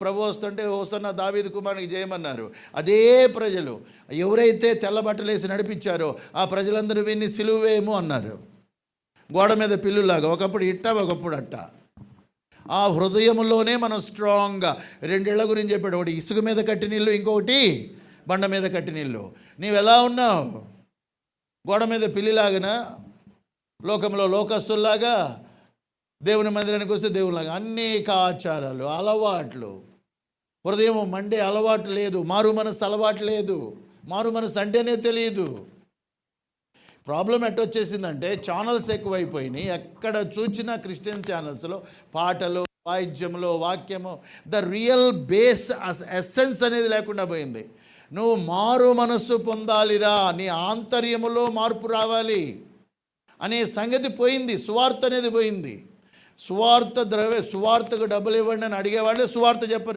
ప్రభు వస్తుంటే హోసన్న దావీదు కుమారునికి చేయమన్నారు. అదే ప్రజలు ఎవరైతే తెల్ల బట్టలేసి నడిపించారో ఆ ప్రజలందరూ విని సిలువ వేయము అన్నారు. గోడ మీద పిల్లులాగా, ఒకప్పుడు ఇట్ట ఒకప్పుడు అట్ట. ఆ హృదయంలోనే మనం స్ట్రాంగ్గా రెండేళ్ల గురించి చెప్పాడు. ఒకటి ఇసుక మీద కట్టిన ఇల్లు, ఇంకొకటి బండ మీద కట్టిన ఇల్లు. నీవు ఎలా ఉన్నావు? గోడ మీద పిల్లిలాగనా, లోకంలో లోకస్తుల్లాగా, దేవుని మందిరానికి వస్తే దేవునిలాగా అనేక ఆచారాలు, అలవాట్లు, హృదయం మండే అలవాటు లేదు, మారు మనసు అలవాటు లేదు, మారు మనసు అంటేనే తెలియదు. ప్రాబ్లం ఎట్టొచ్చేసిందంటే ఛానల్స్ ఎక్కువైపోయినాయి. ఎక్కడ చూసినా క్రిస్టియన్ ఛానల్స్లో పాటలు, వాయిద్యములు, వాక్యము, ద రియల్ బేస్ ఎస్సెన్స్ అనేది లేకుండా పోయింది. నువ్వు మారు మనస్సు పొందాలిరా, నీ ఆంతర్యములో మార్పు రావాలి అనే సంగతి పోయింది. సువార్త అనేది పోయింది. సువార్తకు డబ్బులు ఇవ్వండి అని అడిగేవాళ్ళే సువార్త చెప్పరు.